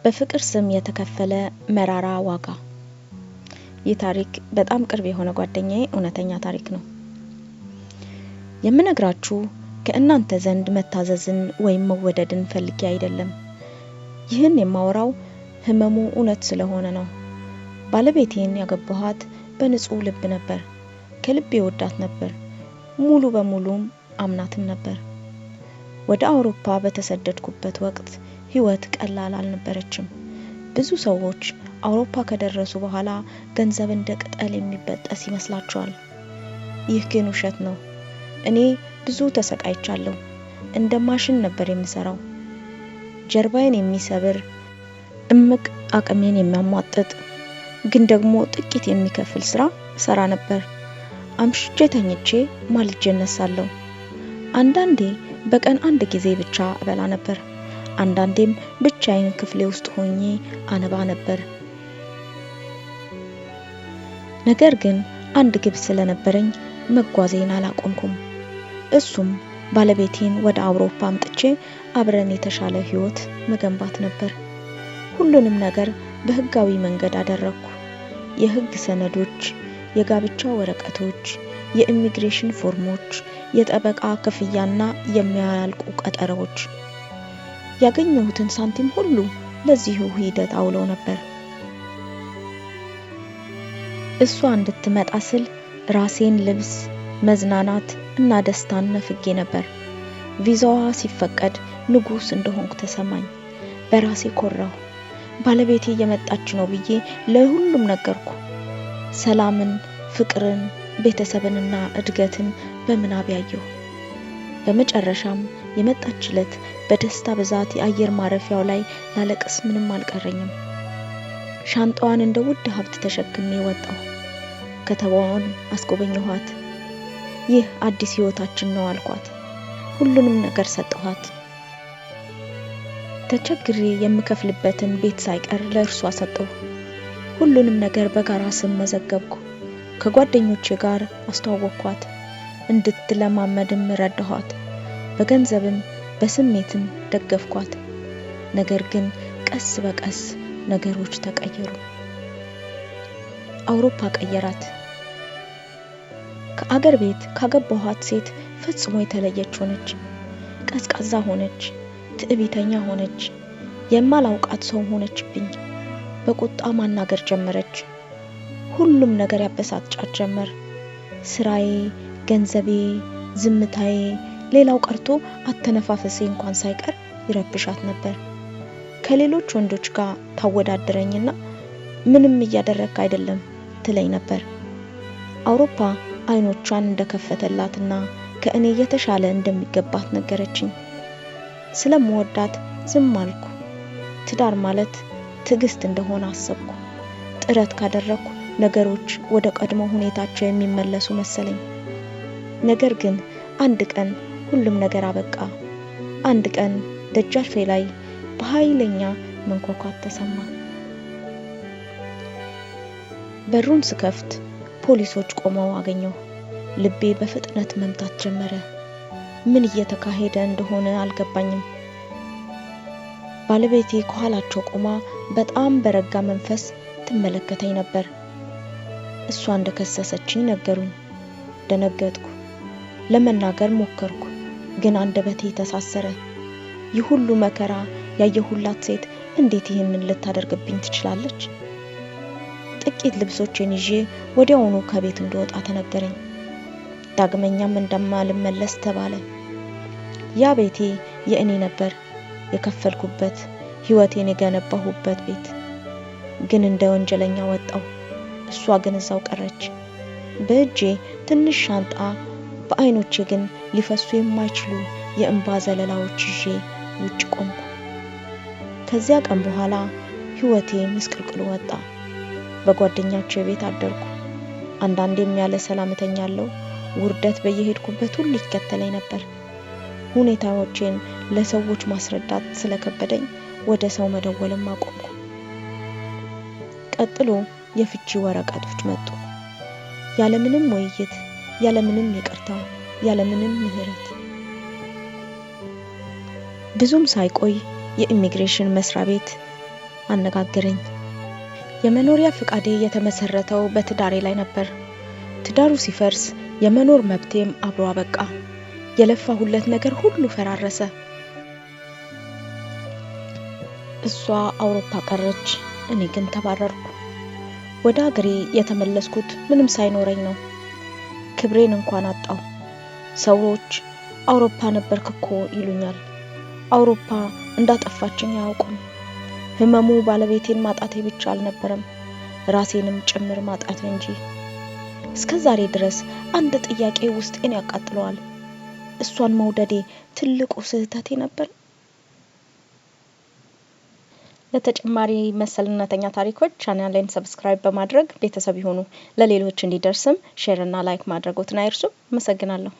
በፍቅር ስም የተከፈለ መራራ ዋጋ። ይህ ታሪክ በጣም ቅርብ የሆነ ጓደኛዬ እውነተኛ ታሪክ ነው። የምነግራችሁ ከእናንተ ዘንድ መታዘዝን ወይም መወደድን ፈልጌ አይደለም። ይህን የማወራው ህመሙ እውነት ስለሆነ ነው። ባለቤቴን ያገባኋት በንጹህ ልብ ነበር። ከልቤ ወዳት ነበር። ሙሉ በሙሉም አምናትም ነበር። ወደ አውሮፓ በተሰደድኩበት ወቅት ህይወት ቀላል አልነበረችም። ብዙ ሰዎች አውሮፓ ከደረሱ በኋላ ገንዘብ እንደ ቅጠል የሚበጠስ ይመስላቸዋል። ይህ ግን ውሸት ነው። እኔ ብዙ ተሰቃይቻለሁ። እንደ ማሽን ነበር የምሰራው። ጀርባዬን የሚሰብር እምቅ አቅሜን የሚያሟጥጥ ግን ደግሞ ጥቂት የሚከፍል ስራ ሰራ ነበር። አምሽቼ ተኝቼ ማልጄ እነሳለሁ። አንዳንዴ በቀን አንድ ጊዜ ብቻ እበላ ነበር። አንዳንዴም ብቻዬን ክፍሌ ውስጥ ሆኜ አነባ ነበር። ነገር ግን አንድ ግብ ስለነበረኝ መጓዜን አላቆምኩም። እሱም ባለቤቴን ወደ አውሮፓ አምጥቼ አብረን የተሻለ ህይወት መገንባት ነበር። ሁሉንም ነገር በህጋዊ መንገድ አደረኩ። የህግ ሰነዶች፣ የጋብቻ ወረቀቶች፣ የኢሚግሬሽን ፎርሞች፣ የጠበቃ ክፍያና የሚያልቁ ቀጠሮዎች። ያገኘሁትን ሳንቲም ሁሉ ለዚሁ ሂደት አውለው ነበር። እሷ እንድትመጣ ስል ራሴን ልብስ፣ መዝናናት እና ደስታን ነፍጌ ነበር። ቪዛዋ ሲፈቀድ ንጉስ እንደሆንኩ ተሰማኝ። በራሴ ኮራሁ። ባለቤቴ እየመጣች ነው ብዬ ለሁሉም ነገርኩ። ሰላምን፣ ፍቅርን፣ ቤተሰብንና እድገትን በምናብ ያየሁ። በመጨረሻም የመጣችለት በደስታ ብዛት የአየር ማረፊያው ላይ ላለቅስ ምንም አልቀረኝም። ሻንጣዋን እንደ ውድ ሀብት ተሸክሜ ወጣሁ። ከተማዋን አስጎበኘኋት። ይህ አዲስ ህይወታችን ነው አልኳት። ሁሉንም ነገር ሰጠኋት። ተቸግሬ የምከፍልበትን ቤት ሳይቀር ለእርሷ ሰጠሁ። ሁሉንም ነገር በጋራ ስም መዘገብኩ። ከጓደኞቼ ጋር አስተዋወቅኳት። እንድትለማመድም ረዳኋት። በገንዘብም በስሜትም ደገፍኳት። ነገር ግን ቀስ በቀስ ነገሮች ተቀየሩ። አውሮፓ ቀየራት። ከአገር ቤት ካገባኋት ሴት ፈጽሞ የተለየች ሆነች። ቀዝቃዛ ሆነች። ትዕቢተኛ ሆነች። የማላውቃት ሰው ሆነችብኝ። በቁጣ ማናገር ጀመረች። ሁሉም ነገር ያበሳጫት ጀመር። ስራዬ፣ ገንዘቤ፣ ዝምታዬ፣ ሌላው ቀርቶ አተነፋፈሴ እንኳን ሳይቀር ይረብሻት ነበር። ከሌሎች ወንዶች ጋር ታወዳድረኝና ምንም እያደረክ አይደለም ትለኝ ነበር። አውሮፓ አይኖቿን እንደከፈተላትና ከእኔ የተሻለ እንደሚገባት ነገረችኝ። ስለምወዳት ዝም አልኩ። ትዳር ማለት ትዕግስት እንደሆነ አሰብኩ። ጥረት ካደረኩ ነገሮች ወደ ቀድሞ ሁኔታቸው የሚመለሱ መሰለኝ። ነገር ግን አንድ ቀን ሁሉም ነገር አበቃ። አንድ ቀን ደጃፌ ላይ በኃይለኛ መንኳኳት ተሰማ። በሩን ስከፍት ፖሊሶች ቆመው አገኘሁ። ልቤ በፍጥነት መምታት ጀመረ። ምን እየተካሄደ እንደሆነ አልገባኝም። ባለቤቴ ከኋላቸው ቆማ በጣም በረጋ መንፈስ ትመለከተኝ ነበር። እሷ እንደከሰሰችኝ ነገሩኝ። ደነገጥኩ። ለመናገር ሞከርኩ፣ ግን አንደበቴ ተሳሰረ። ይህ ሁሉ መከራ ያየሁላት ሴት እንዴት ይህንን ልታደርግብኝ ትችላለች? ጥቂት ልብሶቼን ይዤ ወዲያውኑ ከቤት እንደወጣ ተነገረኝ። ዳግመኛም እንደማልመለስ ተባለ። ያ ቤቴ የእኔ ነበር፣ የከፈልኩበት፣ ህይወቴን የገነባሁበት ቤት። ግን እንደ ወንጀለኛ ወጣው። እሷ ግን እዛው ቀረች። በእጄ ትንሽ ሻንጣ፣ በአይኖቼ ግን ሊፈሱ የማይችሉ የእንባ ዘለላዎች ይዤ ውጭ ቆምኩ። ከዚያ ቀን በኋላ ህይወቴ ምስቅልቅሉ ወጣ። በጓደኞቼ ቤት አደርኩ። አንዳንዴም ያለ ሰላም እተኛለሁ። ውርደት በየሄድኩበት ሁሉ ይከተለኝ ነበር። ሁኔታዎቼን ለሰዎች ማስረዳት ስለከበደኝ ወደ ሰው መደወልም አቆምኩ። ቀጥሎ የፍቺ ወረቀቶች መጡ። ያለምንም ውይይት፣ ያለምንም ይቅርታ፣ ያለምንም ምህረት። ብዙም ሳይቆይ የኢሚግሬሽን መስሪያ ቤት አነጋገረኝ። የመኖሪያ ፍቃዴ የተመሰረተው በትዳሬ ላይ ነበር። ትዳሩ ሲፈርስ የመኖር መብቴም አብሮ አበቃ። የለፋሁለት ነገር ሁሉ ፈራረሰ። እሷ አውሮፓ ቀረች፣ እኔ ግን ተባረርኩ። ወደ ሀገሬ የተመለስኩት ምንም ሳይኖረኝ ነው። ክብሬን እንኳን አጣሁ። ሰዎች አውሮፓ ነበርክ እኮ ይሉኛል። አውሮፓ እንዳጠፋችኝ አያውቁም። ህመሙ ባለቤቴን ማጣቴ ብቻ አልነበረም፣ ራሴንም ጭምር ማጣቴ እንጂ። እስከዛሬ ድረስ አንድ ጥያቄ ውስጤን ያቃጥለዋል። እሷን መውደዴ ትልቁ ስህተቴ ነበር? ለተጨማሪ መሰልነተኛ ታሪኮች ቻናሌን ሰብስክራይብ በማድረግ ቤተሰብ ይሁኑ። ለሌሎች እንዲደርስም ሼር እና ላይክ ማድረጎትን አይርሱ። አመሰግናለሁ።